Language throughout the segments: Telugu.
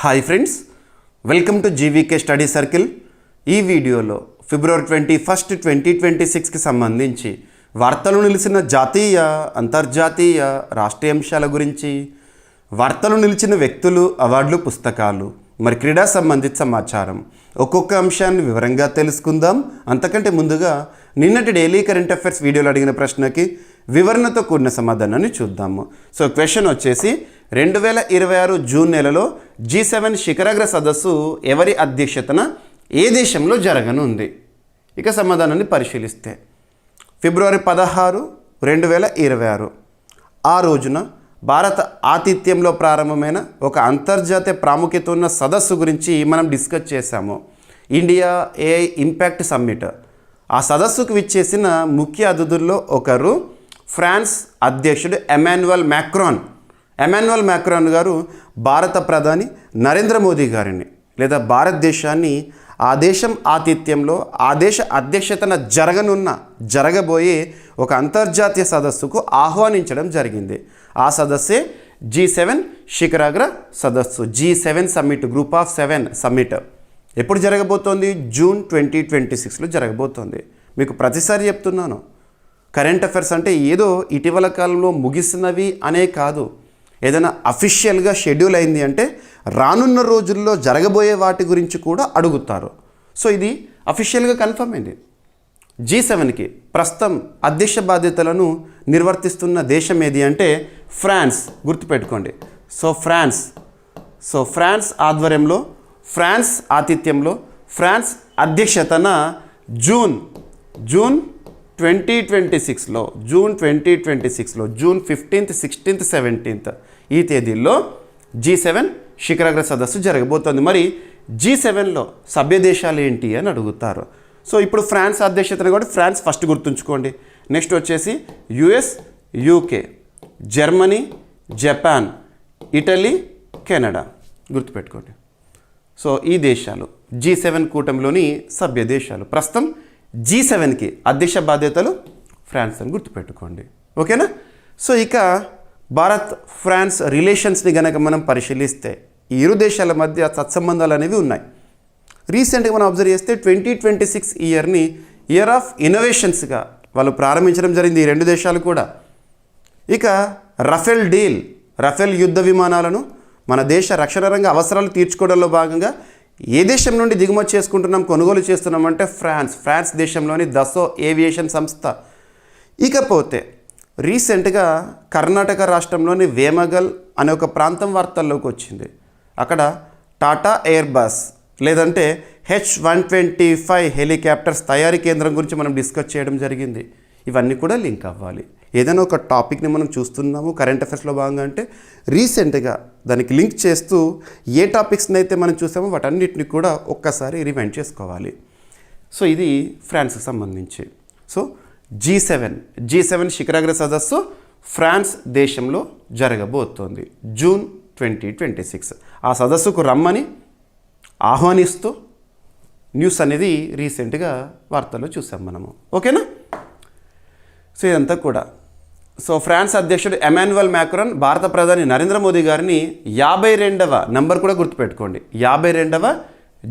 Hi friends, welcome to GVK study circle. ఈ వీడియోలో ఫిబ్రవరి 21, 2026కి సంబంధించి వార్తలు నిలిచిన జాతీయ, అంతర్జాతీయ, రాష్ట్రీయ అంశాల గురించి, వార్తలు నిలిచిన వ్యక్తులు, అవార్డులు, పుస్తకాలు, మరి క్రీడా సంబంధిత సమాచారం, ఒక్కొక్క అంశాన్ని వివరంగా తెలుసుకుందాం. అంతకంటే ముందుగా నిన్నటి డైలీ కరెంట్ అఫైర్స్ వీడియోలో అడిగిన ప్రశ్నకి వివరణతో కూడిన సమాధానాన్ని చూద్దాము. సో క్వశ్చన్ వచ్చేసి 2026 జూన్ నెలలో G7 శిఖరాగ్ర సదస్సు ఎవరి అధ్యక్షతన ఏ దేశంలో జరగనుంది? ఇక సమాధానాన్ని పరిశీలిస్తే ఫిబ్రవరి 16, 2026 ఆ రోజున భారత ఆతిథ్యంలో ప్రారంభమైన ఒక అంతర్జాతీయ ప్రాముఖ్యత ఉన్న సదస్సు గురించి మనం డిస్కస్ చేశాము. India AI impact summit. ఆ సదస్సుకు విచ్చేసిన ముఖ్య అతిథుల్లో ఒకరు ఫ్రాన్స్ అధ్యక్షుడు ఎమాన్యుయల్ మ్యాక్రాన్ గారు భారత ప్రధాని నరేంద్ర మోదీ గారిని లేదా భారతదేశాన్ని ఆ దేశం ఆతిథ్యంలో ఆ దేశ అధ్యక్షతన జరగబోయే ఒక అంతర్జాతీయ సదస్సుకు ఆహ్వానించడం జరిగింది. ఆ సదస్సే G7 శిఖరాగ్ర సదస్సు, G7 summit, group of 7 summit. ఎప్పుడు జరగబోతోంది? జూన్ 2026లో జరగబోతోంది. మీకు ప్రతిసారి చెప్తున్నాను, కరెంట్ అఫైర్స్ అంటే ఏదో ఇటీవల కాలంలో ముగిసినవి అనే కాదు. ఏదైనా అఫీషియల్గా షెడ్యూల్ అయింది అంటే రానున్న రోజుల్లో జరగబోయే వాటి గురించి కూడా అడుగుతారు. సో ఇది అఫీషియల్గా కన్ఫర్మ్ అయింది. G7కి ప్రస్తుతం అధ్యక్ష బాధ్యతలను నిర్వర్తిస్తున్న దేశం ఏది అంటే ఫ్రాన్స్. గుర్తుపెట్టుకోండి. సో ఫ్రాన్స్ ఆధ్వర్యంలో, ఫ్రాన్స్ ఆతిథ్యంలో, ఫ్రాన్స్ అధ్యక్షతన జూన్ 2026లో జూన్ 15th, 16th, 17th ఈ తేదీల్లో G7 శిఖరాగ్ర సదస్సు జరగబోతోంది. మరి G7లో సభ్య దేశాలు ఏంటి అని అడుగుతారు. సో ఇప్పుడు ఫ్రాన్స్ అధ్యక్షతన కూడా ఫ్రాన్స్ ఫస్ట్ గుర్తుంచుకోండి. నెక్స్ట్ వచ్చేసి US, UK, Germany, Japan, Italy, Canada. గుర్తుపెట్టుకోండి. సో ఈ దేశాలు G7 కూటమిలోని సభ్య దేశాలు. ప్రస్తుతం G7కి అధ్యక్ష బాధ్యతలు ఫ్రాన్స్ అని గుర్తుపెట్టుకోండి. ఓకేనా? సో ఇక భారత్ ఫ్రాన్స్ రిలేషన్స్ని కనుక మనం పరిశీలిస్తే ఈ ఇరు దేశాల మధ్య సత్సంబంధాలు అనేవి ఉన్నాయి. రీసెంట్గా మనం అబ్జర్వ్ చేస్తే 2026 ఇయర్ని ఇయర్ ఆఫ్ ఇన్నోవేషన్స్గా వాళ్ళు ప్రారంభించడం జరిగింది ఈ రెండు దేశాలు కూడా. ఇక రఫేల్ యుద్ధ విమానాలను మన దేశ రక్షణ రంగ అవసరాలు తీర్చుకోవడంలో భాగంగా ఏ దేశం నుండి దిగుమతి చేసుకుంటున్నాం, కొనుగోలు చేస్తున్నామంటే ఫ్రాన్స్ దేశంలోని దసో ఏవియేషన్ సంస్థ. ఇకపోతే రీసెంట్గా కర్ణాటక రాష్ట్రంలోని వేమగల్ అనే ఒక ప్రాంతం వార్తల్లోకి వచ్చింది. అక్కడ టాటా ఎయిర్బస్ లేదంటే H125 హెలికాప్టర్స్ తయారీ కేంద్రం గురించి మనం డిస్కస్ చేయడం జరిగింది. ఇవన్నీ కూడా లింక్ అవ్వాలి. ఏదైనా ఒక టాపిక్ని మనం చూస్తున్నాము కరెంట్ అఫైర్స్లో భాగంగా అంటే రీసెంట్గా దానికి లింక్ చేస్తూ ఏ టాపిక్స్ని అయితే మనం చూసామో వాటన్నిటిని కూడా ఒక్కసారి రిమైండ్ చేసుకోవాలి. సో ఇది ఫ్రాన్స్కి సంబంధించి. సో G7 శిఖరాగ్ర సదస్సు ఫ్రాన్స్ దేశంలో జరగబోతోంది జూన్ 2026. ఆ సదస్సుకు రమ్మని ఆహ్వానిస్తూ న్యూస్ అనేది రీసెంట్గా వార్తల్లో చూసాం మనము. ఓకేనా? సో ఇదంతా కూడా ఫ్రాన్స్ అధ్యక్షుడు ఎమాన్యుయల్ మ్యాక్రాన్ భారత ప్రధాని నరేంద్ర మోదీ గారిని 52వ నంబర్ కూడా గుర్తుపెట్టుకోండి, 52వ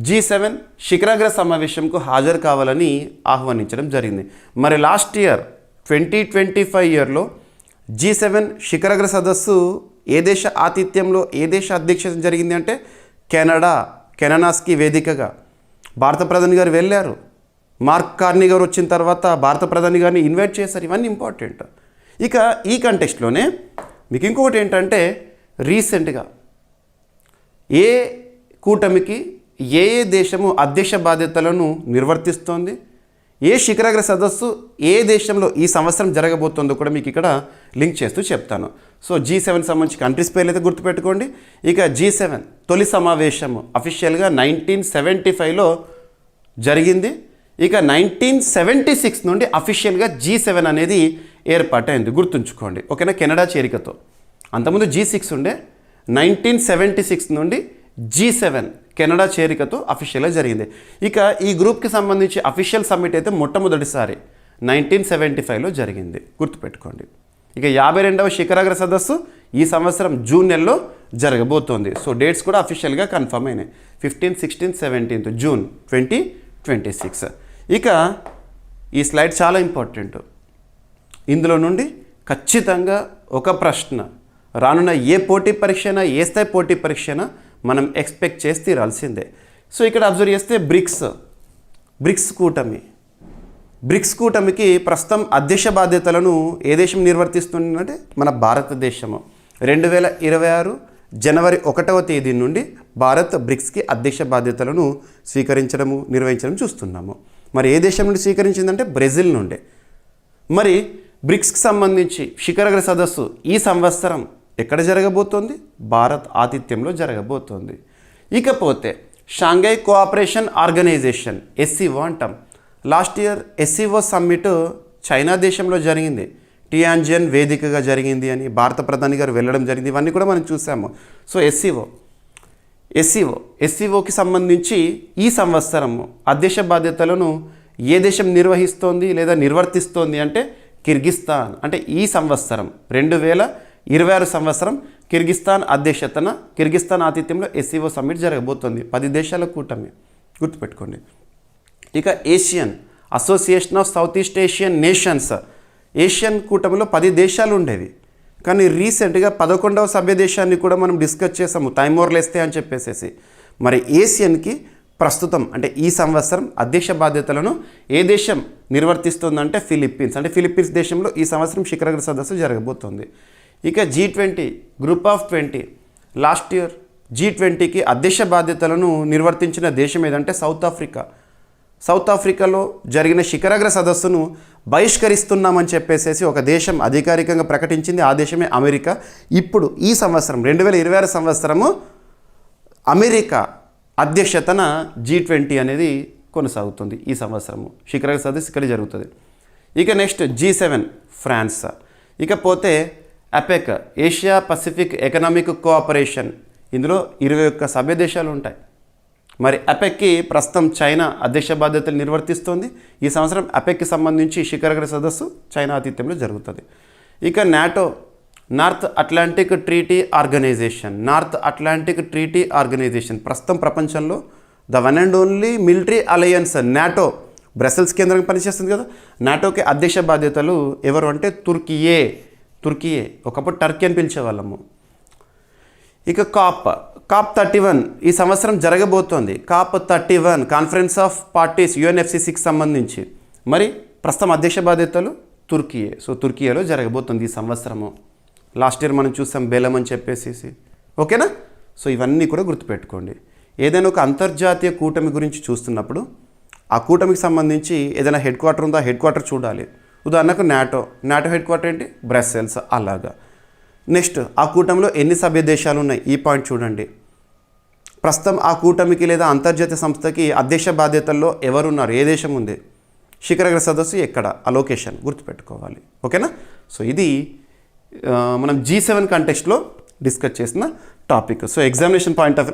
G7 శిఖరాగ్ర సమావేశంకు హాజరు కావాలని ఆహ్వానించడం జరిగింది. మరి లాస్ట్ ఇయర్ 2025 ఇయర్లో G7 శిఖరాగ్ర సదస్సు ఏ దేశ ఆతిథ్యంలో, ఏ దేశ అధ్యక్షత జరిగింది అంటే కెనడాస్కి వేదికగా భారత ప్రధాని గారు వెళ్ళారు. మార్క్ కార్నీ గారు వచ్చిన తర్వాత భారత ప్రధాని గారిని ఇన్వైట్ చేశారు. ఇవన్నీ ఇంపార్టెంట్. ఇక ఈ కంటెక్స్ట్లోనే మీకు ఇంకొకటి ఏంటంటే రీసెంట్గా ఏ కూటమికి ఏ దేశము అధ్యక్ష బాధ్యతలను నిర్వర్తిస్తోంది, ఏ శిఖరాగ్ర సదస్సు ఏ దేశంలో ఈ సంవత్సరం జరగబోతుందో కూడా మీకు ఇక్కడ లింక్ చేస్తూ చెప్తాను. సో G7 సంబంధించి కంట్రీస్ పేర్లు అయితే గుర్తుపెట్టుకోండి. ఇక G7 తొలి సమావేశము అఫీషియల్గా 1975లో జరిగింది. ఇక 1976 నుండి అఫీషియల్గా G7 అనేది ఏర్పాటైంది. గుర్తుంచుకోండి. ఓకేనా? కెనడా చేరికతో. అంతకుముందు G6 ఉండే. 1976 నుండి G7 కెనడా చేరికతో అఫీషియల్గా జరిగింది. ఇక ఈ గ్రూప్కి సంబంధించి అఫీషియల్ సమ్మిట్ అయితే మొట్టమొదటిసారి 1975లో జరిగింది. గుర్తుపెట్టుకోండి. ఇక 52వ శిఖరాగ్ర సదస్సు ఈ సంవత్సరం జూన్ నెలలో జరగబోతోంది. సో డేట్స్ కూడా అఫీషియల్గా కన్ఫర్మ్ అయినాయి. 15, 16, 17 జూన్ 2026. ఇక ఈ స్లైడ్ చాలా ఇంపార్టెంట్. ఇందులో నుండి ఖచ్చితంగా ఒక ప్రశ్న రానున్న ఏ పోటీ పరీక్ష అయినా, ఏ స్థాయి పోటీ పరీక్ష అయినా మనం ఎక్స్పెక్ట్ చేసి తీరాల్సిందే. సో ఇక్కడ అబ్జర్వ్ చేస్తే బ్రిక్స్ కూటమికి ప్రస్తుతం అధ్యక్ష బాధ్యతలను ఏ దేశం నిర్వర్తిస్తుందంటే మన భారతదేశము. 2026 జనవరి 1వ తేదీ నుండి భారత్ బ్రిక్స్కి అధ్యక్ష బాధ్యతలను నిర్వహించడం చూస్తున్నాము. మరి ఏ దేశం నుండి స్వీకరించిందంటే బ్రెజిల్ నుండి. మరి బ్రిక్స్కి సంబంధించి శిఖరాగ్ర సదస్సు ఈ సంవత్సరం ఎక్కడ జరగబోతోంది? భారత్ ఆతిథ్యంలో జరగబోతోంది. ఇకపోతే షాంఘై కోఆపరేషన్ ఆర్గనైజేషన్ SCO అంటాం. Last year SCO summit China దేశంలో జరిగింది. టియాన్జిన్ వేదికగా జరిగింది అని భారత ప్రధాని గారు వెళ్ళడం జరిగింది. ఇవన్నీ కూడా మనం చూసాము. సో SCOకి సంబంధించి ఈ సంవత్సరము అధ్యక్ష బాధ్యతలను ఏ దేశం నిర్వహిస్తోంది లేదా నిర్వర్తిస్తోంది అంటే కిర్గిస్తాన్. అంటే ఈ సంవత్సరం 2026 సంవత్సరం కిర్గిస్తాన్ అధ్యక్షతన, కిర్గిస్తాన్ ఆతిథ్యంలో SCO సమ్మిట్ జరగబోతోంది. 10 దేశాల కూటమి, గుర్తుపెట్టుకోండి. ఇక Asian association of south east Asian nations, Asian కూటమిలో 10 దేశాలు ఉండేవి. కానీ రీసెంట్గా 11వ సభ్య దేశాన్ని కూడా మనం డిస్కస్ చేసాము, టైమోర్ లెస్తే అని చెప్పేసి. మరి ఏషియన్కి ప్రస్తుతం అంటే ఈ సంవత్సరం అధ్యక్ష బాధ్యతలను ఏ దేశం నిర్వర్తిస్తుందంటే ఫిలిప్పీన్స్. అంటే ఫిలిప్పీన్స్ దేశంలో ఈ సంవత్సరం శిఖరాగ్ర సదస్సు జరగబోతోంది. ఇక G20 group of 20, last year G20కి అధ్యక్ష బాధ్యతలను నిర్వర్తించిన దేశం ఏదంటే సౌత్ ఆఫ్రికాలో జరిగిన శిఖరాగ్ర సదస్సును బహిష్కరిస్తున్నామని చెప్పేసి ఒక దేశం అధికారికంగా ప్రకటించింది. ఆ దేశమే అమెరికా. ఇప్పుడు ఈ సంవత్సరం 2026 సంవత్సరము అమెరికా అధ్యక్షతన G20 అనేది కొనసాగుతుంది. ఈ సంవత్సరము శిఖరాగ్ర సదస్సు ఇక్కడ జరుగుతుంది. ఇక నెక్స్ట్ G7 ఫ్రాన్స్. ఇకపోతే APEC Asia Pacific economic cooperation. ఇందులో 21 సభ్య దేశాలు ఉంటాయి. మరి APECకి ప్రస్తుతం చైనా అధ్యక్ష బాధ్యతలు నిర్వర్తిస్తోంది. ఈ సంవత్సరం APECకి సంబంధించి శిఖరాగ్ర సదస్సు చైనా ఆతిథ్యంలో జరుగుతుంది. ఇక NATO north Atlantic treaty organisation ప్రస్తుతం ప్రపంచంలో the one and only military alliance NATO Brussels కేంద్రంగా పనిచేస్తుంది కదా. నాటోకి అధ్యక్ష బాధ్యతలు ఎవరు అంటే తుర్కియే. ఒకప్పుడు టర్కీ అని పిలిచేవాళ్ళము. ఇక COP 31 ఈ సంవత్సరం జరగబోతోంది. COP 31 కాన్ఫరెన్స్ ఆఫ్ పార్టీస్ UNFCCకి సంబంధించి. మరి ప్రస్తుతం అధ్యక్ష బాధ్యతలు తుర్కియే. సో తుర్కియేలో జరగబోతుంది ఈ సంవత్సరము. లాస్ట్ ఇయర్ మనం చూసాం బేలం అని చెప్పేసి. ఓకేనా? సో ఇవన్నీ కూడా గుర్తుపెట్టుకోండి. ఏదైనా ఒక అంతర్జాతీయ కూటమి గురించి చూస్తున్నప్పుడు ఆ కూటమికి సంబంధించి ఏదైనా హెడ్ క్వార్టర్ ఉందో ఆ హెడ్ క్వార్టర్ చూడాలి. ఉదాహరణకు నాటో హెడ్ క్వార్టర్ ఏంటి? బ్రసెల్స్. అలాగా. నెక్స్ట్ ఆ కూటమిలో ఎన్ని సభ్య దేశాలు ఉన్నాయి? ఈ పాయింట్ చూడండి. ప్రస్తుతం ఆ కూటమికి లేదా అంతర్జాతీయ సంస్థకి అధ్యక్ష బాధ్యతల్లో ఎవరున్నారు? ఏ దేశం ఉంది? శిఖరాగ్ర సదస్సు ఎక్కడ? ఆ లొకేషన్ గుర్తుపెట్టుకోవాలి. ఓకేనా? సో ఇది మనం G7 కంటెక్స్ట్లో డిస్కస్ చేసిన topic. So examination point of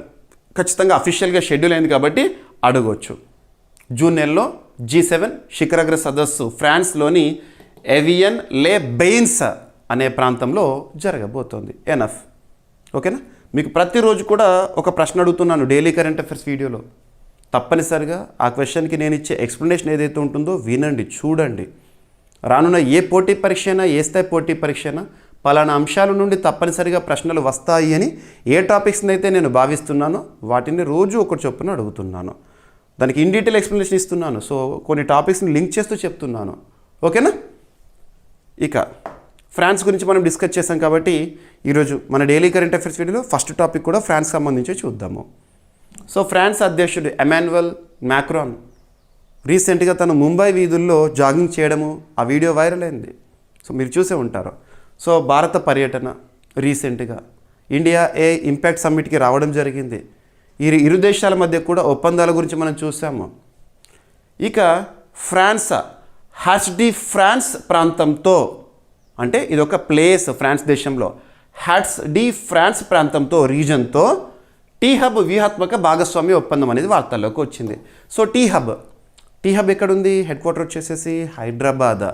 ఖచ్చితంగా అఫీషియల్గా షెడ్యూల్ అయింది కాబట్టి అడగవచ్చు. జూన్ నెలలో G7 శిఖరాగ్ర సదస్సు ఫ్రాన్స్లోని ఎవియన్ లే బెయిన్స్ అనే ప్రాంతంలో జరగబోతోంది. ఎనఫ్. ఓకేనా? మీకు ప్రతిరోజు కూడా ఒక ప్రశ్న అడుగుతున్నాను డైలీ కరెంట్ అఫైర్స్ వీడియోలో. తప్పనిసరిగా ఆ క్వశ్చన్కి నేను ఇచ్చే ఎక్స్ప్లెనేషన్ ఏదైతే ఉంటుందో వినండి, చూడండి. రానున్న ఏ పోటీ పరీక్ష అయినా, ఏ స్థాయి పోటీ పరీక్ష అయినా పలానా అంశాల నుండి తప్పనిసరిగా ప్రశ్నలు వస్తాయి అని ఏ టాపిక్స్ని అయితే నేను భావిస్తున్నానో వాటిని రోజు ఒకటి చొప్పున అడుగుతున్నాను. దానికి ఇన్ డీటెయిల్ ఎక్స్ప్లెనేషన్ ఇస్తున్నాను. సో కొన్ని టాపిక్స్ని లింక్ చేస్తూ చెప్తున్నాను. ఓకేనా? ఇక ఫ్రాన్స్ గురించి మనం డిస్కస్ చేసాం కాబట్టి ఈరోజు మన డైలీ కరెంట్ అఫైర్స్ వీడియోలో ఫస్ట్ టాపిక్ కూడా ఫ్రాన్స్ సంబంధించి చూద్దాము. సో ఫ్రాన్స్ అధ్యక్షుడు ఎమాన్యుయల్ మ్యాక్రాన్ రీసెంట్గా తను ముంబై వీధుల్లో జాగింగ్ చేయడము, ఆ వీడియో వైరల్ అయింది. సో మీరు చూసే ఉంటారు. సో భారత పర్యటన రీసెంట్గా ఇండియా ఇంపాక్ట్ సమ్మిట్కి రావడం జరిగింది. ఈ ఇరు దేశాల మధ్య కూడా ఒప్పందాల గురించి మనం చూసాము. ఇక ఫ్రాన్స్ ఫ్రాన్స్ ప్రాంతంతో, అంటే ఇదొక ప్లేస్ ఫ్రాన్స్ దేశంలో, ఫ్రాన్స్ ప్రాంతంతో రీజన్తో టీ హబ్ వ్యూహాత్మక భాగస్వామ్య ఒప్పందం అనేది వార్తల్లోకి వచ్చింది. సో టీ హబ్ ఎక్కడుంది? హెడ్ క్వార్టర్ వచ్చేసేసి హైదరాబాద్.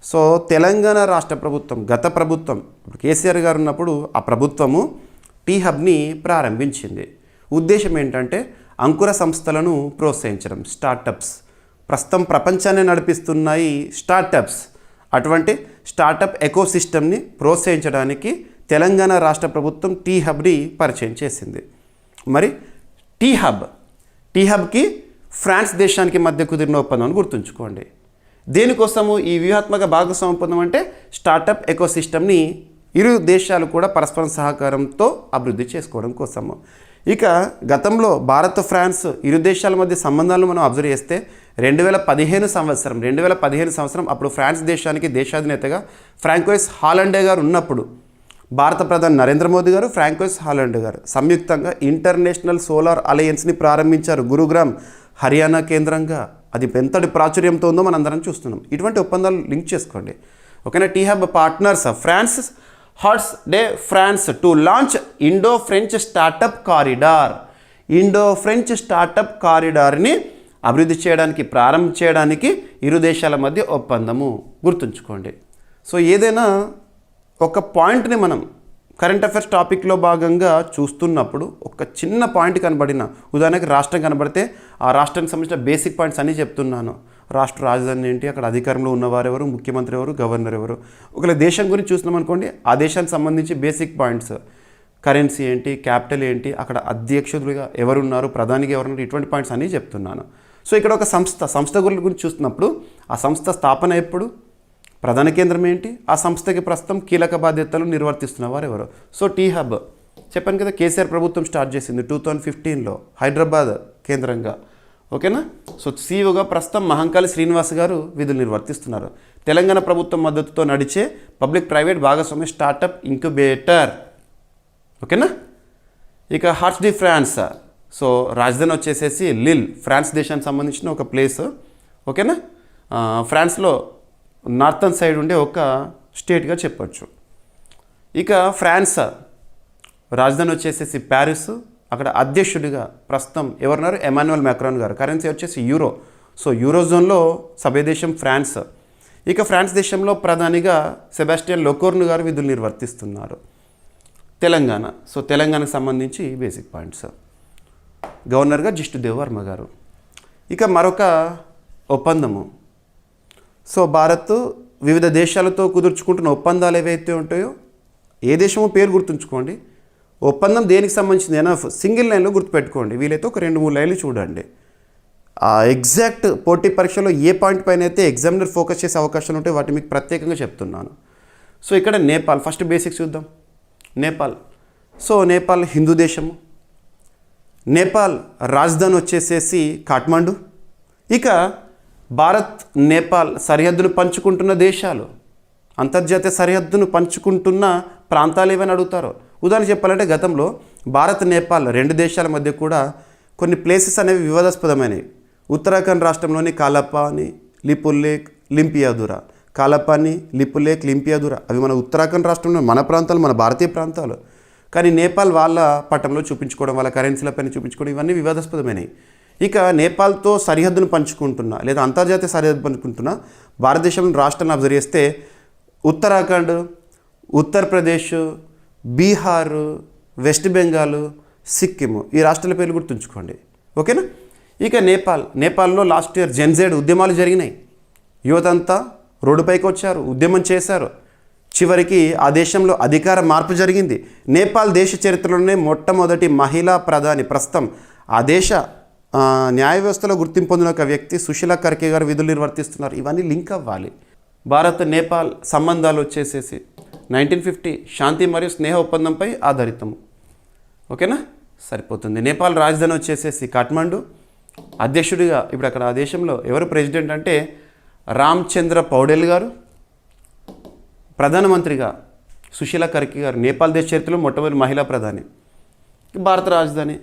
సో తెలంగాణ రాష్ట్ర ప్రభుత్వం, గత ప్రభుత్వం, ఇప్పుడు కేసీఆర్ గారు ఉన్నప్పుడు ఆ ప్రభుత్వము టీ హబ్ని ప్రారంభించింది. ఉద్దేశం ఏంటంటే అంకుర సంస్థలను ప్రోత్సహించడం, స్టార్టప్స్. ప్రస్తుతం ప్రపంచాన్ని నడిపిస్తున్నాయి స్టార్టప్స్. అటువంటి స్టార్టప్ ఎకోసిస్టమ్ని ప్రోత్సహించడానికి తెలంగాణ రాష్ట్ర ప్రభుత్వం టీ హబ్ని పరిచయం చేసింది. మరి టీ హబ్కి ఫ్రాన్స్ దేశానికి మధ్య కుదిరిన ఒప్పందం అని గుర్తుంచుకోండి. దేనికోసము ఈ వ్యూహాత్మక భాగస్వామ్య ఒప్పందం అంటే స్టార్టప్ ఎకోసిస్టమ్ని ఇరు దేశాలు కూడా పరస్పరం సహకారంతో అభివృద్ధి చేసుకోవడం కోసము. ఇక గతంలో భారత్ ఫ్రాన్స్ ఇరు దేశాల మధ్య సంబంధాలను మనం అబ్జర్వ్ చేస్తే 2015 సంవత్సరం అప్పుడు ఫ్రాన్స్ దేశానికి దేశాధినేతగా ఫ్రాంకోయిస్ హాలండే గారు ఉన్నప్పుడు భారత ప్రధాని నరేంద్ర మోదీ గారు, ఫ్రాంకోయిస్ హాలండే గారు సంయుక్తంగా ఇంటర్నేషనల్ సోలార్ అలయన్స్ని ప్రారంభించారు గురుగ్రామ్, హర్యానా కేంద్రంగా. అది ఎంతటి ప్రాచుర్యంతో ఉందో మనం అందరం చూస్తున్నాం. ఇటువంటి ఒప్పందాలు లింక్ చేసుకోండి. ఓకేనా. T hub partners France Hauts de France to launch Indo French startup కారిడార్ని అభివృద్ధి చేయడానికి, ప్రారంభం చేయడానికి ఇరు దేశాల మధ్య ఒప్పందము. గుర్తుంచుకోండి. సో ఏదైనా ఒక పాయింట్ని మనం కరెంట్ అఫైర్స్ టాపిక్లో భాగంగా చూస్తున్నప్పుడు ఒక చిన్న పాయింట్ కనబడిన, ఉదాహరణకి రాష్ట్రం కనబడితే ఆ రాష్ట్రానికి సంబంధించిన బేసిక్ పాయింట్స్ అన్నీ చెప్తున్నాను. రాష్ట్ర రాజధాని ఏంటి, అక్కడ అధికారంలో ఉన్నవారు ఎవరు, ముఖ్యమంత్రి ఎవరు, గవర్నర్ ఎవరు. ఒకవేళ దేశం గురించి చూస్తున్నాం అనుకోండి, ఆ దేశానికి సంబంధించి బేసిక్ పాయింట్స్, కరెన్సీ ఏంటి, క్యాపిటల్ ఏంటి, అక్కడ అధ్యక్షులుగా ఎవరున్నారు, ప్రధానిగా ఎవరున్నారు, ఇటువంటి పాయింట్స్ అన్నీ చెప్తున్నాను. సో ఇక్కడ ఒక సంస్థ గురించి చూస్తున్నప్పుడు ఆ సంస్థ స్థాపన ఎప్పుడు, ప్రధాన కేంద్రం ఏంటి, ఆ సంస్థకి ప్రస్తుతం కీలక బాధ్యతలు నిర్వర్తిస్తున్న వారు ఎవరు. సో టీ హబ్ చెప్పాను కదా, కేసీఆర్ ప్రభుత్వం స్టార్ట్ చేసింది 2015లో హైదరాబాద్ కేంద్రంగా. ఓకేనా. సో సీఈఓగా ప్రస్తుతం మహంకాళి శ్రీనివాస్ గారు విధులు నిర్వర్తిస్తున్నారు. తెలంగాణ ప్రభుత్వం మద్దతుతో నడిచే పబ్లిక్ ప్రైవేట్ భాగస్వామ్య స్టార్టప్ ఇంక్యుబేటర్. ఓకేనా. ఇక హాట్స్ డి ఫ్రాన్స్, సో రాజధాని వచ్చేసేసి లిల్, ఫ్రాన్స్ దేశానికి సంబంధించిన ఒక ప్లేస్. ఓకేనా. ఫ్రాన్స్లో నార్థన్ సైడ్ ఉండే ఒక స్టేట్గా చెప్పచ్చు. ఇక ఫ్రాన్స్ రాజధాని వచ్చేసేసి ప్యారిస్, అక్కడ అధ్యక్షుడిగా ప్రస్తుతం ఎవరున్నారు, ఎమాన్యుయల్ మ్యాక్రాన్ గారు. కరెన్సీ వచ్చేసి యూరో. సో యూరోజోన్లో సభ్య దేశం ఫ్రాన్స్. ఇక ఫ్రాన్స్ దేశంలో ప్రధానిగా సెబాస్టియన్ లెకోర్ను గారు విధులు నిర్వర్తిస్తున్నారు. తెలంగాణ, సో తెలంగాణకు సంబంధించి బేసిక్ పాయింట్స్, గవర్నర్గా జిష్ణుదేవ్ వర్మ గారు. ఇక మరొక ఒప్పందము, సో భారత్ వివిధ దేశాలతో కుదుర్చుకుంటున్న ఒప్పందాలు ఏవైతే ఉంటాయో, ఏ దేశమో పేరు గుర్తుంచుకోండి, ఒప్పందం దేనికి సంబంధించింది అయినా సింగిల్ లైన్లో గుర్తుపెట్టుకోండి. వీలైతే ఒక 2-3 లైన్లు చూడండి. ఆ ఎగ్జాక్ట్ పోటీ పరీక్షలో ఏ పాయింట్ పైన అయితే ఎగ్జామినర్ ఫోకస్ చేసే అవకాశాలు ఉంటాయి వాటి మీకు ప్రత్యేకంగా చెప్తున్నాను. సో ఇక్కడ నేపాల్, ఫస్ట్ బేసిక్స్ చూద్దాం. నేపాల్, సో నేపాల్ హిందూ దేశము. నేపాల్ రాజధాని వచ్చేసేసి కాఠ్మండు. ఇక భారత్ నేపాల్ సరిహద్దును పంచుకుంటున్న దేశాలు, అంతర్జాతీయ సరిహద్దును పంచుకుంటున్న ప్రాంతాలు ఏవని అడుగుతారో. ఉదాహరణ చెప్పాలంటే గతంలో భారత్ నేపాల్ 2 దేశాల మధ్య కూడా కొన్ని ప్లేసెస్ అనేవి వివాదాస్పదమైనవి. ఉత్తరాఖండ్ రాష్ట్రంలోని కాలపాని, లిపులేక్, లింపియాదురా. కాలపాని, లిపులేక్, లింపియాదురా అవి మన ఉత్తరాఖండ్ రాష్ట్రంలో మన ప్రాంతాలు, మన భారతీయ ప్రాంతాలు. కానీ నేపాల్ వాళ్ళ పట్టంలో చూపించుకోవడం, వాళ్ళ కరెన్సీలపైన చూపించుకోవడం, ఇవన్నీ వివాదాస్పదమైనవి. ఇక నేపాల్తో సరిహద్దును పంచుకుంటున్నా లేదా అంతర్జాతీయ సరిహద్దు పంచుకుంటున్న భారతదేశంలో రాష్ట్రాలను అబ్జర్వ్ చేస్తే ఉత్తరాఖండ్, ఉత్తరప్రదేశ్, బీహార్, వెస్ట్ బెంగాల్, సిక్కిం, ఈ రాష్ట్రాల పేర్లు గుర్తుంచుకోండి. ఓకేనా. ఇక నేపాల్లో లాస్ట్ ఇయర్ జెన్జెడ్ ఉద్యమాలు జరిగినాయి. యువత అంతా రోడ్డుపైకి వచ్చారు, ఉద్యమం చేశారు. చివరికి ఆ దేశంలో అధికార మార్పు జరిగింది. నేపాల్ దేశ చరిత్రలోనే మొట్టమొదటి మహిళా ప్రధాని, ప్రస్తుతం ఆ దేశ న్యాయ వ్యవస్థలో గుర్తింపు పొందిన ఒక వ్యక్తి సుశీలా కర్కే గారు విధులు నిర్వర్తిస్తున్నారు. ఇవన్నీ లింక్ అవ్వాలి. భారత్ నేపాల్ సంబంధాలు వచ్చేసేసి 1950 శాంతి మరియు స్నేహ ఒప్పందంపై ఆధారితము. ఓకేనా, సరిపోతుంది. నేపాల్ రాజధాని వచ్చేసేసి కాఠ్మండు. అధ్యక్షుడిగా ఇప్పుడు అక్కడ ఆ దేశంలో ఎవరు ప్రెసిడెంట్ అంటే రామ్చంద్ర పౌడేల్ గారు. ప్రధానమంత్రిగా సుశీలా కర్కే గారు. నేపాల్ దేశ చరిత్రలో మొట్టమొదటి మహిళా ప్రధాని. భారత రాజధాని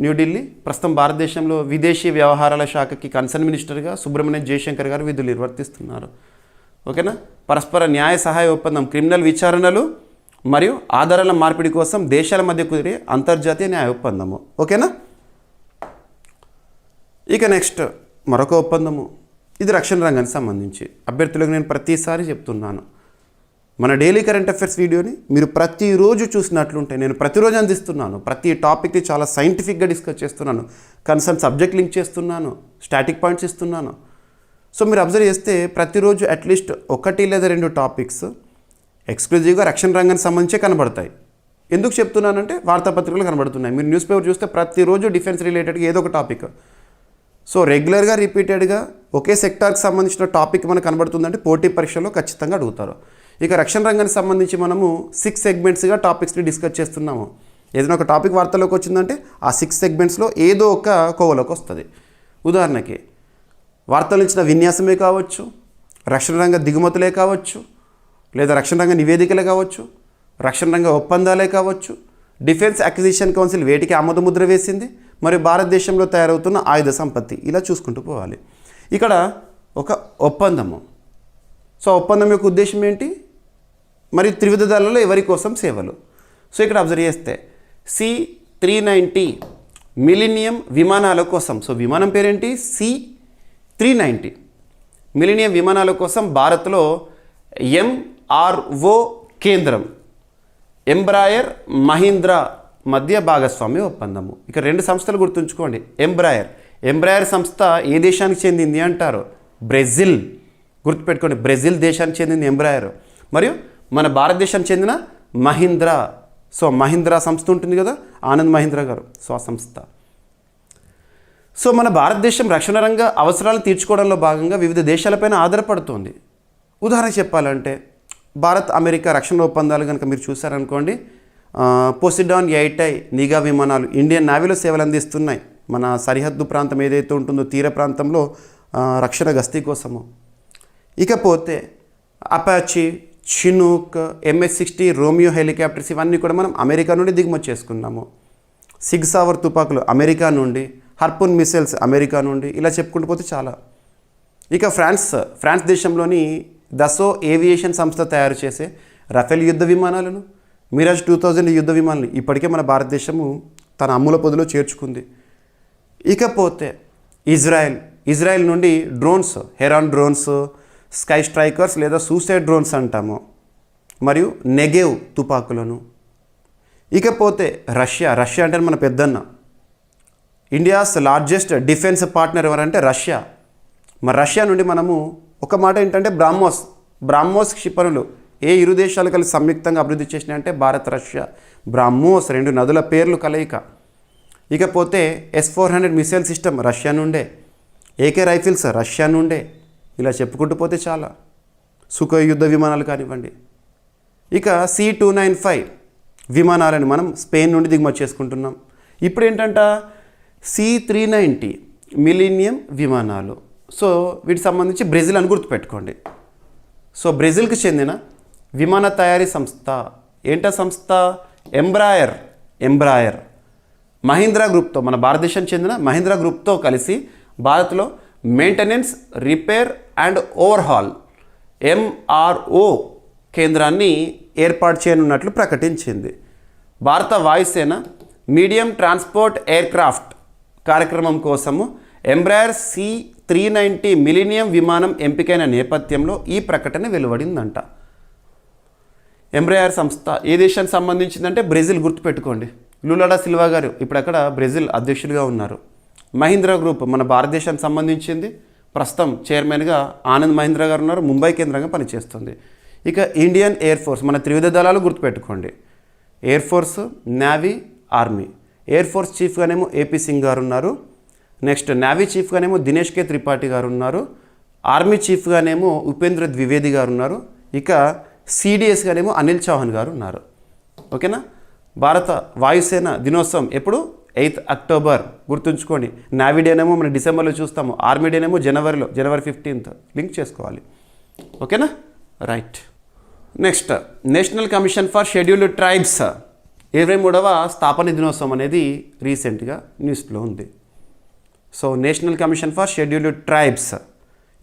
న్యూఢిల్లీ. ప్రస్తుతం భారతదేశంలో విదేశీ వ్యవహారాల శాఖకి కన్సర్న్ మినిస్టర్గా సుబ్రహ్మణ్యం జయశంకర్ గారు విధులు నిర్వర్తిస్తున్నారు. ఓకేనా. పరస్పర న్యాయ సహాయ ఒప్పందం, క్రిమినల్ విచారణలు మరియు ఆధారాల మార్పిడి కోసం దేశాల మధ్య కుదిరే అంతర్జాతీయ న్యాయ ఒప్పందము. ఓకేనా. ఇక నెక్స్ట్ మరొక ఒప్పందము, ఇది రక్షణ రంగానికి సంబంధించి. అభ్యర్థులకు నేను ప్రతిసారి చెప్తున్నాను, మన డైలీ కరెంట్ అఫైర్స్ వీడియోని మీరు ప్రతిరోజు చూసినట్లుంటే నేను ప్రతిరోజు అందిస్తున్నాను. ప్రతి టాపిక్ని చాలా సైంటిఫిక్గా డిస్కస్ చేస్తున్నాను. కన్సర్న్ సబ్జెక్ట్ లింక్ చేస్తున్నాను, స్టాటిక్ పాయింట్స్ ఇస్తున్నాను. సో మీరు అబ్జర్వ్ చేస్తే ప్రతిరోజు అట్లీస్ట్ 1 లేదా 2 టాపిక్స్ ఎక్స్క్లూజివ్గా రక్షణ రంగానికి సంబంధించే కనబడతాయి. ఎందుకు చెప్తున్నానంటే వార్తాపత్రికలు కనబడుతున్నాయి. మీరు న్యూస్ పేపర్ చూస్తే ప్రతిరోజు డిఫెన్స్ రిలేటెడ్గా ఏదో ఒక టాపిక్. సో రెగ్యులర్గా రిపీటెడ్గా ఒకే సెక్టార్కి సంబంధించిన టాపిక్ మనకు కనబడుతుందంటే పోటీ పరీక్షలో ఖచ్చితంగా అడుగుతారు. ఇక రక్షణ రంగానికి సంబంధించి మనము 6 సెగ్మెంట్స్గా టాపిక్స్ని డిస్కస్ చేస్తున్నాము. ఏదైనా ఒక టాపిక్ వార్తలోకి వచ్చిందంటే ఆ 6 సెగ్మెంట్స్లో ఏదో ఒక కోవలోకి వస్తుంది. ఉదాహరణకి వార్తలు ఇచ్చిన విన్యాసమే కావచ్చు, రక్షణ రంగ దిగుమతులే కావచ్చు, లేదా రక్షణ రంగ నివేదికలే కావచ్చు, రక్షణ రంగ ఒప్పందాలే కావచ్చు, డిఫెన్స్ అక్విజిషన్ కౌన్సిల్ వేటికి ఆమోదముద్ర వేసింది, మరియు భారతదేశంలో తయారవుతున్న ఆయుధ సంపత్తి, ఇలా చూసుకుంటూ పోవాలి. ఇక్కడ ఒక ఒప్పందము. సో ఒప్పందం యొక్క ఉద్దేశం ఏంటి? మరి త్రివిధ దళాలలో ఎవరి కోసం సేవలు. సో ఇక్కడ అబ్జర్వ్ చేస్తే C-390 మిలీనియం విమానాల కోసం. సో విమానం పేరేంటి? C-390 మిలీనియం విమానాల కోసం భారత్లో MRO కేంద్రం ఎంబ్రాయర్ మహీంద్రా మధ్య భాగస్వామ్య ఒప్పందము. ఇక 2 సంస్థలు గుర్తుంచుకోండి. ఎంబ్రాయర్ సంస్థ ఏ దేశానికి చెందింది అంటారు? బ్రెజిల్. గుర్తుపెట్టుకోండి, బ్రెజిల్ దేశానికి చెందింది ఎంబ్రాయర్. మరియు మన భారతదేశానికి చెందిన మహీంద్రా. సో మహీంద్రా సంస్థ ఉంటుంది కదా, ఆనంద్ మహీంద్రా గారు. సో ఆ సంస్థ. సో మన భారతదేశం రక్షణ రంగ అవసరాలు తీర్చుకోవడంలో భాగంగా వివిధ దేశాలపైన ఆధారపడుతుంది. ఉదాహరణ చెప్పాలంటే భారత్ అమెరికా రక్షణ ఒప్పందాలు కనుక మీరు చూసారనుకోండి, పోసిడాన్ 8I నిఘా విమానాలు ఇండియన్ నేవీలో సేవలు అందిస్తున్నాయి. మన సరిహద్దు ప్రాంతం ఏదైతే ఉంటుందో తీర ప్రాంతంలో రక్షణ గస్తీ కోసము. ఇకపోతే Apache, Chinook, MS-60 Romeo helicopters ఇవన్నీ కూడా మనం అమెరికా నుండి దిగుమతి చేసుకున్నాము. సిగ్ సావర్ తుపాకులు అమెరికా నుండి, హర్పూన్ మిసైల్స్ అమెరికా నుండి, ఇలా చెప్పుకుంటూ పోతే చాలా. ఇక ఫ్రాన్స్ దేశంలోని దసో ఏవియేషన్ సంస్థ తయారు చేసే రఫేల్ యుద్ధ విమానాలను, మిరాజ్ 2000 యుద్ధ విమానాలను ఇప్పటికే మన భారతదేశము తన అమ్ముల పొదిలో చేర్చుకుంది. ఇకపోతే ఇజ్రాయెల్ నుండి drones, heron drones, sky strikers లేదా సూసైడ్ డ్రోన్స్ అంటాము, మరియు నెగేవ్ తుపాకులను. ఇకపోతే రష్యా అంటే మన పెద్దన్న. ఇండియాస్ లార్జెస్ట్ డిఫెన్స్ పార్ట్నర్ ఎవరంటే రష్యా. మరి రష్యా నుండి మనము ఒక మాట ఏంటంటే బ్రాహ్మోస్ క్షిపణులు ఏ ఇరు దేశాలు కలిసి సంయుక్తంగా అభివృద్ధి చేసినాయి అంటే భారత్, రష్యా. బ్రాహ్మోస్ 2 నదుల పేర్లు కలయిక. ఇకపోతే S-400 మిసైల్ సిస్టమ్ రష్యా నుండే, AK రైఫిల్స్ రష్యా నుండే, ఇలా చెప్పుకుంటూ పోతే చాలా. సుఖోయ్ యుద్ధ విమానాలు కానివ్వండి. ఇక C-295 విమానాలను మనం స్పెయిన్ నుండి దిగుమతి చేసుకుంటున్నాం. ఇప్పుడు ఏంటంట C-390 మిలీనియం విమానాలు. సో వీటికి సంబంధించి బ్రెజిల్ అని గుర్తుపెట్టుకోండి. సో బ్రెజిల్కి చెందిన విమాన తయారీ సంస్థ ఏంటా సంస్థ? ఎంబ్రాయర్ మహీంద్రా గ్రూప్తో, మన భారతదేశానికి చెందిన మహీంద్రా గ్రూప్తో కలిసి భారత్లో maintenance, repair and overhaul MRO కేంద్రాన్ని ఏర్పాటు చేయనున్నట్లు ప్రకటించింది. భారత వాయుసేన మీడియం ట్రాన్స్పోర్ట్ ఎయిర్క్రాఫ్ట్ కార్యక్రమం కోసము ఎంబ్రాయర్ C-390 మిలీనియం విమానం ఎంపికైన నేపథ్యంలో ఈ ప్రకటన వెలువడిందంట. ఎంబ్రాయర్ సంస్థ ఏ దేశానికి సంబంధించిందంటే బ్రెజిల్. గుర్తుపెట్టుకోండి, లులా డా సిల్వా గారు ఇప్పుడు అక్కడ బ్రెజిల్ అధ్యక్షులుగా ఉన్నారు. మహీంద్రా గ్రూప్ మన భారతదేశానికి సంబంధించింది. ప్రస్తుతం చైర్మన్గా ఆనంద్ మహీంద్రా గారు ఉన్నారు, ముంబై కేంద్రంగా పనిచేస్తుంది. ఇక ఇండియన్ ఎయిర్ ఫోర్స్ మన త్రివిధ దళాలు గుర్తుపెట్టుకోండి. Air force, navy, army. Air force చీఫ్గానేమో AP సింగ్ గారు ఉన్నారు. నెక్స్ట్ నేవీ చీఫ్గానేమో దినేష్ K త్రిపాఠి గారు ఉన్నారు. ఆర్మీ చీఫ్గానేమో ఉపేంద్ర ద్వివేది గారు ఉన్నారు. ఇక CDSగానేమో అనిల్ చౌహాన్ గారు ఉన్నారు. ఓకేనా. భారత వాయుసేన దినోత్సవం ఎప్పుడు? 8th October. గుర్తుంచుకోండి. నేవీ డేనేమో మనం డిసెంబర్లో చూస్తాము, ఆర్మీ డేనేమో జనవరి 15th. లింక్ చేసుకోవాలి. ఓకేనా, right. Next national commission for scheduled tribes 23వ స్థాపన దినోత్సవం అనేది రీసెంట్గా న్యూస్లో ఉంది. So national commission for scheduled tribes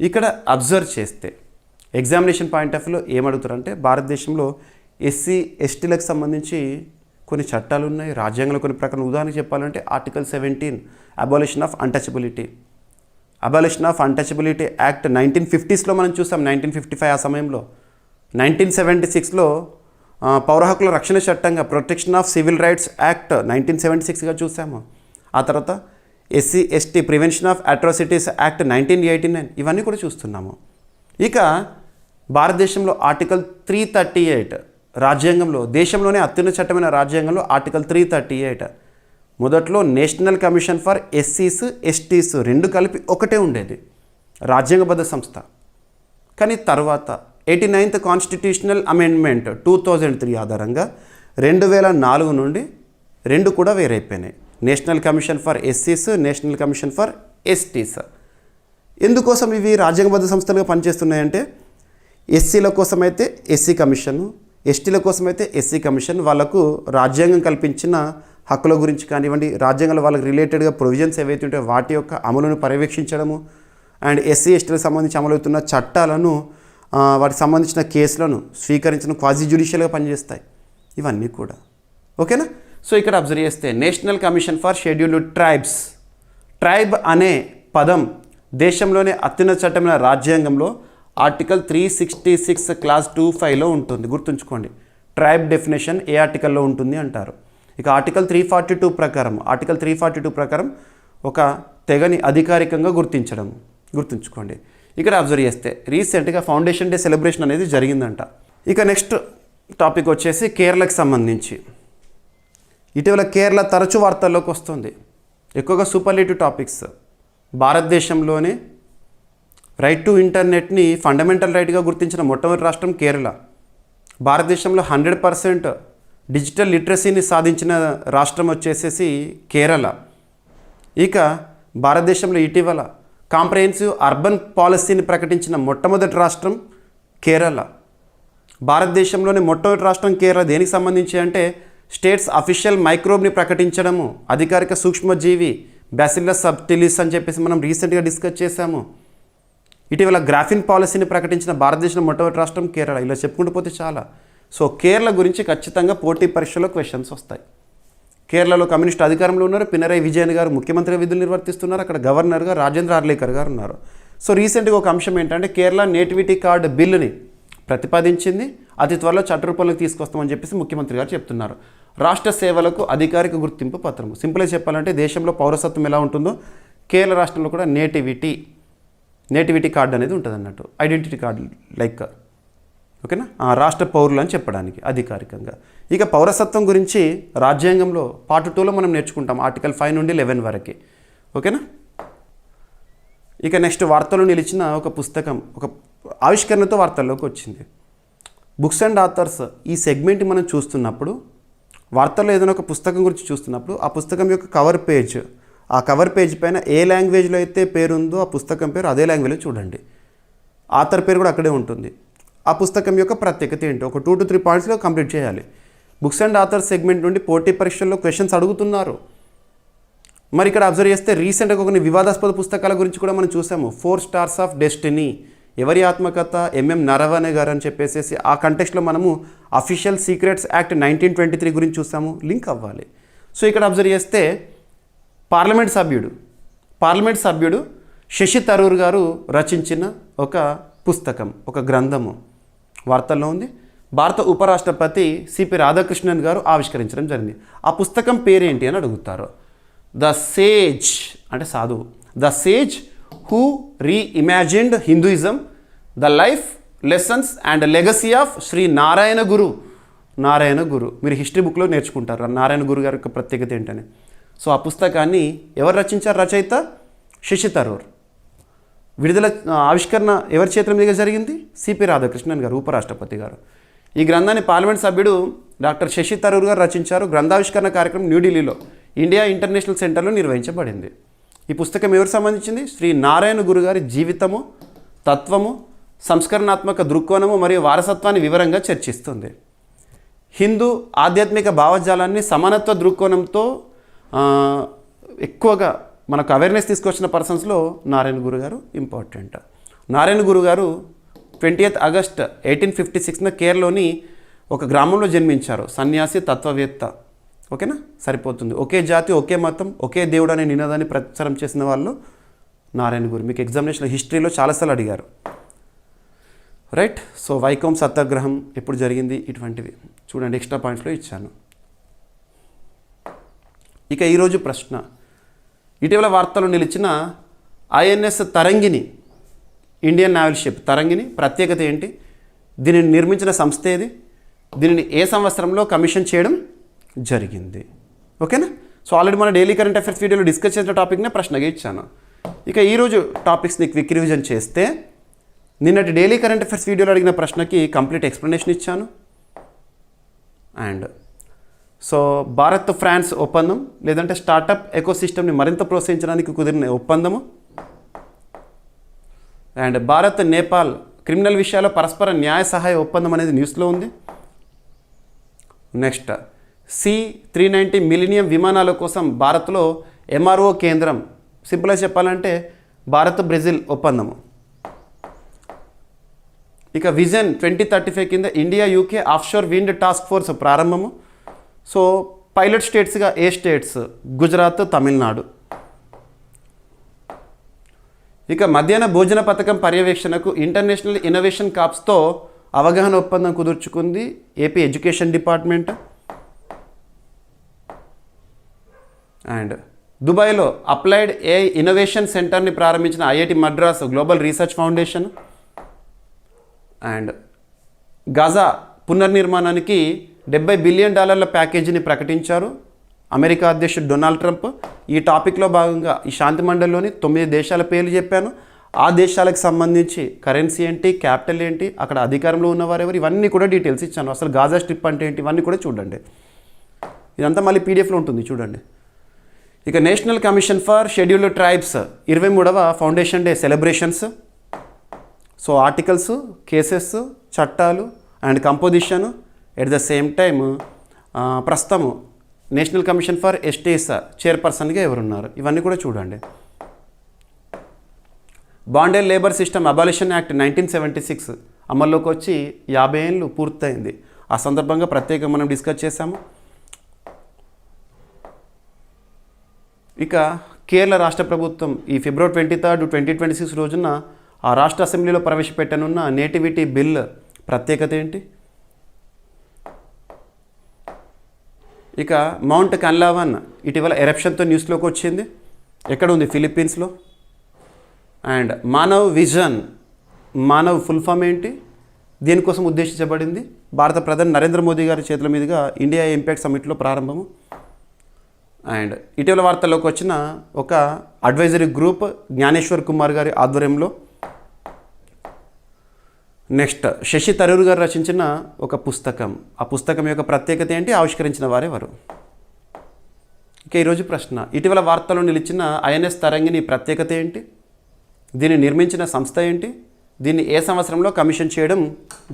ఇక్కడ అబ్జర్వ్ చేస్తే ఎగ్జామినేషన్ పాయింట్ ఆఫ్ వ్యూలో ఏమడుగుతారంటే భారతదేశంలో SC STలకు సంబంధించి కొన్ని చట్టాలు ఉన్నాయి, రాజ్యాంగంలో కొన్ని ప్రకారం. ఉదాహరణకు చెప్పాలంటే article 17 abolition of untouchability act 1950sలో మనం చూసాం. 1955 ఆ సమయంలో 1976లో పౌర హక్కుల రక్షణ చట్టంగా protection of civil rights act 1976గా చూసాము. ఆ తర్వాత SC/ST prevention of atrocities act 1989 ఇవన్నీ కూడా చూస్తున్నాము. ఇక భారతదేశంలో ఆర్టికల్ 338 రాజ్యాంగంలో, దేశంలోనే అత్యున్నత చట్టమైన రాజ్యాంగంలో ఆర్టికల్ 338 మొదట్లో national commission for SCs, STs రెండు కలిపి ఒకటే ఉండేది, రాజ్యాంగబద్ధ సంస్థ. కానీ తర్వాత 89th కాన్స్టిట్యూషనల్ అమెండ్మెంట్ 2003 ఆధారంగా 2004 నుండి రెండు కూడా వేరైపోయినాయి, national commission for SCs, national commission for STs. ఎందుకోసం ఇవి రాజ్యాంగబద్ధ సంస్థలుగా పనిచేస్తున్నాయంటే ఎస్సీల కోసమైతే SC కమిషను, STల కోసమైతే SC కమిషన్, వాళ్ళకు రాజ్యాంగం కల్పించిన హక్కుల గురించి కానివ్వండి, రాజ్యాంగంలో వాళ్ళకి రిలేటెడ్గా ప్రొవిజన్స్ ఏవైతే ఉంటాయో వాటి యొక్క అమలును పర్యవేక్షించడము, అండ్ SC/STలకు సంబంధించి అమలవుతున్న చట్టాలను, వాటికి సంబంధించిన కేసులను స్వీకరించడం క్వాజీ జ్యుడిషియల్గా పనిచేస్తాయి ఇవన్నీ కూడా. ఓకేనా? సో ఇక్కడ అబ్జర్వ్ చేస్తే national commission for scheduled tribes, tribe అనే పదం దేశంలోనే అత్యున్నత చట్టమైన రాజ్యాంగంలో ఆర్టికల్ 366 క్లాస్ 25లో ఉంటుంది. గుర్తుంచుకోండి, ట్రైబ్ డెఫినేషన్ ఏ ఆర్టికల్లో ఉంటుంది అంటారు. ఇక ఆర్టికల్ 342 ప్రకారం ఒక తెగని అధికారికంగా గుర్తించడం, గుర్తుంచుకోండి. ఇక్కడ అబ్జర్వ్ చేస్తే రీసెంట్గా ఫౌండేషన్ డే సెలబ్రేషన్ అనేది జరిగిందంట. ఇక నెక్స్ట్ టాపిక్ వచ్చేసి కేరళకి సంబంధించి. ఇటీవల కేరళ తరచు వార్తల్లోకి వస్తుంది, ఎక్కువగా సూపర్లేటివ్ టాపిక్స్. భారతదేశంలోనే రైట్ టు ఇంటర్నెట్ని ఫండమెంటల్ రైట్గా గుర్తించిన మొట్టమొదటి రాష్ట్రం కేరళ. భారతదేశంలో 100% డిజిటల్ లిటరసీని సాధించిన రాష్ట్రం వచ్చేసేసి కేరళ. ఇక భారతదేశంలో ఇటీవల కాంప్రహెన్సివ్ అర్బన్ పాలసీని ప్రకటించిన మొట్టమొదటి రాష్ట్రం కేరళ. భారతదేశంలోనే మొట్టమొదటి రాష్ట్రం కేరళ. దేనికి సంబంధించి అంటే స్టేట్స్ అఫీషియల్ మైక్రోబ్ని ప్రకటించడము, అధికారిక సూక్ష్మజీవి బ్యాసిల్లస్ సబ్టిలిస్ అని చెప్పేసి మనం రీసెంట్గా డిస్కస్ చేశాము. ఇటీవల గ్రాఫిన్ పాలసీని ప్రకటించిన భారతదేశంలో మొట్టమొదటి రాష్ట్రం కేరళ. ఇలా చెప్పుకుంటూ పోతే చాలా. సో కేరళ గురించి ఖచ్చితంగా పోటీ పరీక్షలో క్వశ్చన్స్ వస్తాయి. కేరళలో కమ్యూనిస్ట్ అధికారంలో ఉన్నారు, పినరయి విజయన్ గారు ముఖ్యమంత్రిగా విధులు నిర్వర్తిస్తున్నారు, అక్కడ గవర్నర్గా రాజేంద్ర ఆర్లేకర్ గారు ఉన్నారు. సో రీసెంట్గా ఒక అంశం ఏంటంటే కేరళ నేటివిటీ కార్డు బిల్లుని ప్రతిపాదించింది, అతి త్వరలో చట్టరూపంలోకి తీసుకొస్తామని చెప్పేసి ముఖ్యమంత్రి గారు చెప్తున్నారు. రాష్ట్ర సేవలకు అధికారిక గుర్తింపు పత్రము. సింపుల్గా చెప్పాలంటే దేశంలో పౌరసత్వం ఎలా ఉంటుందో కేరళ రాష్ట్రంలో కూడా నేటివిటీ కార్డు అనేది ఉంటుంది అన్నట్టు, ఐడెంటిటీ కార్డు లైక్. ఓకేనా? రాష్ట్ర పౌరులు అని చెప్పడానికి అధికారికంగా. ఇక పౌరసత్వం గురించి రాజ్యాంగంలో పార్ట్ 2లో మనం నేర్చుకుంటాం, ఆర్టికల్ 5 నుండి 11 వరకు. ఓకేనా? ఇక నెక్స్ట్ వార్తల్లో నిలిచిన ఒక పుస్తకం, ఒక ఆవిష్కరణతో వార్తల్లోకి వచ్చింది. బుక్స్ అండ్ ఆథర్స్ ఈ సెగ్మెంట్ మనం చూస్తున్నప్పుడు, వార్తల్లో ఏదైనా ఒక పుస్తకం గురించి చూస్తున్నప్పుడు ఆ పుస్తకం యొక్క కవర్ పేజ్, ఆ కవర్ పేజ్ పైన ఏ లాంగ్వేజ్లో అయితే పేరు ఉందో ఆ పుస్తకం పేరు అదే లాంగ్వేజ్లో చూడండి. ఆథర్ పేరు కూడా అక్కడే ఉంటుంది. ఆ పుస్తకం యొక్క ప్రత్యేకత ఏంటో ఒక 2 to 3 పాయింట్స్లో కంప్లీట్ చేయాలి. బుక్స్ అండ్ ఆథర్స్ సెగ్మెంట్ నుండి పోటీ పరీక్షల్లో క్వశ్చన్స్ అడుగుతున్నారు. మరి ఇక్కడ అబ్జర్వ్ చేస్తే రీసెంట్గా కొన్ని వివాదాస్పద పుస్తకాల గురించి కూడా మనం చూసాము. 4 Stars of Destiny, ఎవరి ఆత్మకథ, MM నరవణే గారు అని చెప్పేసి ఆ కంటెక్స్ట్లో మనము అఫీషియల్ సీక్రెట్స్ యాక్ట్ 1923 గురించి చూసాము. లింక్ అవ్వాలి. సో ఇక్కడ అబ్జర్వ్ చేస్తే పార్లమెంట్ సభ్యుడు శశి థరూర్ గారు రచించిన ఒక పుస్తకం, ఒక గ్రంథము వార్తల్లో ఉంది. భారత ఉపరాష్ట్రపతి సిపి రాధాకృష్ణన్ గారు ఆవిష్కరించడం జరిగింది. ఆ పుస్తకం పేరేంటి అని అడుగుతారు. ద సేజ్ అంటే సాధువు, the sage who reimagined Hinduism, the life lessons and legacy of Shri Narayana Guru. మీరు హిస్టరీ బుక్లో నేర్చుకుంటారు నారాయణ గురు గారి యొక్క ప్రత్యేకత ఏంటని. సో ఆ పుస్తకాన్ని ఎవరు రచించారు? రచయిత శశి థరూర్. విడుదల ఆవిష్కరణ ఎవరి చేతుల మీదుగా జరిగింది? సిపి రాధాకృష్ణన్ గారు, ఉపరాష్ట్రపతి గారు. ఈ గ్రంథాన్ని పార్లమెంట్ సభ్యుడు డాక్టర్ శశి థరూర్ గారు రచించారు. గ్రంథావిష్కరణ కార్యక్రమం న్యూఢిల్లీలో ఇండియా ఇంటర్నేషనల్ సెంటర్లో నిర్వహించబడింది. ఈ పుస్తకం ఎవరికి సంబంధించింది? శ్రీ నారాయణ గురు గారి జీవితము, తత్వము, సంస్కరణాత్మక దృక్కోణము మరియు వారసత్వాన్ని వివరంగా చర్చిస్తుంది. హిందూ ఆధ్యాత్మిక భావజాలాన్ని సమానత్వ దృక్కోణంతో ఎక్కువగా మనకు అవేర్నెస్ తీసుకొచ్చిన పర్సన్స్లో నారాయణ గురు గారు ఇంపార్టెంట్. నారాయణ గురు గారు 20th August 1856 కేరళలోని ఒక గ్రామంలో జన్మించారు. సన్యాసి, తత్వవేత్త. ఓకేనా? సరిపోతుంది. ఒకే జాతి, ఒకే మతం, ఒకే దేవుడు అనే నినాదాన్ని ప్రచారం చేసిన వాళ్ళు నారాయణ గురు. మీకు ఎగ్జామినేషన్ హిస్టరీలో చాలాసార్లు అడిగారు. రైట్. సో వైకోమ్ సత్యాగ్రహం ఎప్పుడు జరిగింది, ఇటువంటివి చూడండి, ఎక్స్ట్రా పాయింట్స్లో ఇచ్చాను. ఇక ఈరోజు ప్రశ్న, ఇటీవల వార్తలు నిలిచిన ఐఎన్ఎస్ తరంగిణి, ఇండియన్ నావల్ షిప్ తరంగిణి ప్రత్యేకత ఏంటి, దీనిని నిర్మించిన సంస్థ ఏది, దీనిని ఏ సంవత్సరంలో కమిషన్ చేయడం జరిగింది? ఓకేనా. సో ఆల్రెడీ మన డైలీ కరెంట్ అఫైర్స్ వీడియోలో డిస్కస్ చేసిన టాపిక్నే ప్రశ్నగా ఇచ్చాను. ఇక ఈరోజు టాపిక్స్ని క్విక్ రివిజన్ చేస్తే, నిన్నటి డైలీ కరెంట్ అఫైర్స్ వీడియోలో అడిగిన ప్రశ్నకి కంప్లీట్ ఎక్స్ప్లెనేషన్ ఇచ్చాను. అండ్ సో భారత్ ఫ్రాన్స్ ఒప్పందం లేదంటే స్టార్టప్ ఎకోసిస్టమ్ని మరింత ప్రోత్సహించడానికి కుదిరిన ఒప్పందము. అండ్ భారత్ నేపాల్ క్రిమినల్ విషయాల్లో పరస్పర న్యాయ సహాయ ఒప్పందం అనేది న్యూస్లో ఉంది. నెక్స్ట్ C-390 మిలీనియం విమానాల కోసం భారత్లో MRO కేంద్రం, సింపుల్గా చెప్పాలంటే భారత్ బ్రెజిల్ ఒప్పందము. ఇక విజన్ 2035 కింద India UK offshore wind task force ప్రారంభము. సో పైలట్ స్టేట్స్గా ఏ స్టేట్స్? గుజరాత్, తమిళనాడు. ఇక మధ్యాహ్న భోజన పథకం పర్యవేక్షణకు ఇంటర్నేషనల్ ఇన్నోవేషన్ కాప్స్తో అవగాహన ఒప్పందం కుదుర్చుకుంది ఏపీ ఎడ్యుకేషన్ డిపార్ట్మెంట్. అండ్ దుబాయ్లో అప్లైడ్ ఏఐ ఇన్నోవేషన్ సెంటర్ని ప్రారంభించిన IIT Madras global research foundation. And Gaza పునర్నిర్మాణానికి $70 బిలియన్ ప్యాకేజీని ప్రకటించారు అమెరికా అధ్యక్షుడు డొనాల్డ్ ట్రంప్. ఈ టాపిక్లో భాగంగా ఈ శాంతి మండలిలోని 9 దేశాల పేర్లు చెప్పాను. ఆ దేశాలకు సంబంధించి కరెన్సీ ఏంటి, క్యాపిటల్ ఏంటి, అక్కడ అధికారంలో ఉన్నవారు ఎవరు, ఇవన్నీ కూడా డీటెయిల్స్ ఇచ్చాను. అసలు గాజా స్ట్రిప్ అంటే ఏంటి, ఇవన్నీ కూడా చూడండి. ఇదంతా మళ్ళీ పీడిఎఫ్లో ఉంటుంది చూడండి. ఇక national commission for scheduled tribes 23వ foundation day celebrations. So articles, cases, చట్టాలు and composition. At the same time ప్రస్తుతము నేషనల్ కమిషన్ ఫర్ ఎస్టీస్ చైర్పర్సన్గా ఎవరున్నారు, ఇవన్నీ కూడా చూడండి. Bonded labour system abolition act 1976 అమల్లోకి వచ్చి 50 ఏళ్ళు పూర్తయింది. ఆ సందర్భంగా ప్రత్యేకంగా మనం డిస్కస్ చేశాము. ఇక కేరళ రాష్ట్ర ప్రభుత్వం ఈ ఫిబ్రవరి 23, 2026 రోజున ఆ రాష్ట్ర అసెంబ్లీలో ప్రవేశపెట్టనున్న నేటివిటీ బిల్ ప్రత్యేకత ఏంటి? ఇక మౌంట్ కన్లావన్ ఇటీవల ఎరప్షన్తో న్యూస్లోకి వచ్చింది. ఎక్కడ ఉంది? ఫిలిప్పీన్స్లో. And Manav vision, Manav full form ఏంటి, దేనికోసం ఉద్దేశించబడింది? భారత ప్రధాని నరేంద్ర మోదీ గారి చేతుల మీదుగా ఇండియా ఇంపాక్ట్ సమిట్లో ప్రారంభము. అండ్ ఇటీవల వార్తల్లోకి వచ్చిన ఒక అడ్వైజరీ గ్రూప్ జ్ఞానేశ్వర్ కుమార్ గారి ఆధ్వర్యంలో. నెక్స్ట్ శశి తరూర్ గారు రచించిన ఒక పుస్తకం. ఆ పుస్తకం యొక్క ప్రత్యేకత ఏంటి, ఆవిష్కరించిన వారెవరు? ఇక ఈరోజు ప్రశ్న, ఇటీవల వార్తల్లో నిలిచిన ఐఎన్ఎస్ తరంగిణి ప్రత్యేకత ఏంటి, దీన్ని నిర్మించిన సంస్థ ఏంటి, దీన్ని ఏ సంవత్సరంలో కమిషన్ చేయడం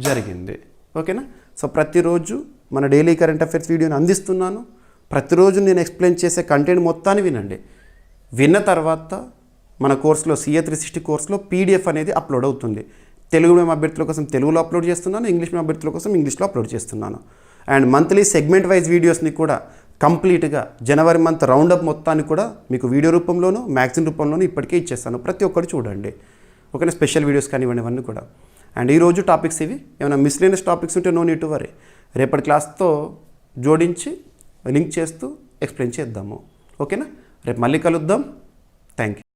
జరిగింది? ఓకేనా. సో ప్రతిరోజు మన డైలీ కరెంట్ అఫైర్స్ వీడియోని అందిస్తున్నాను. ప్రతిరోజు నేను ఎక్స్ప్లెయిన్ చేసే కంటెంట్ మొత్తాన్ని వినండి. విన్న తర్వాత మన కోర్సులో CA 360 కోర్సులో PDF అనేది అప్లోడ్ అవుతుంది. తెలుగు మీడియం అభ్యర్థుల కోసం తెలుగులో అప్లోడ్ చేస్తున్నాను, ఇంగ్లీష్ మీడియం అభ్యర్థుల కోసం ఇంగ్లీష్లో అప్లోడ్ చేస్తున్నాను. అండ్ మంత్లీ సెగ్మెంట్ వైజ్ వీడియోస్ని కూడా కంప్లీట్గా జనవరి మంత్ రౌండప్ మొత్తాన్ని కూడా మీకు వీడియో రూపంలోనూ మ్యాగజైన్ రూపంలోనూ ఇప్పటికే ఇచ్చేస్తాను. ప్రతి ఒక్కరు చూడండి. ఓకేనా. స్పెషల్ వీడియోస్ కానివ్వండి, ఇవన్నీ కూడా. అండ్ ఈరోజు టాపిక్స్ ఇవి. ఏమైనా మిస్లేనియస్ టాపిక్స్ ఉంటే నో నీడ్ టు వరీ, రేపటి క్లాస్తో జోడించి లింక్ చేస్తూ ఎక్స్ప్లెయిన్ చేద్దాము. ఓకేనా. రేపు మళ్ళీ కలుద్దాం. Thank you.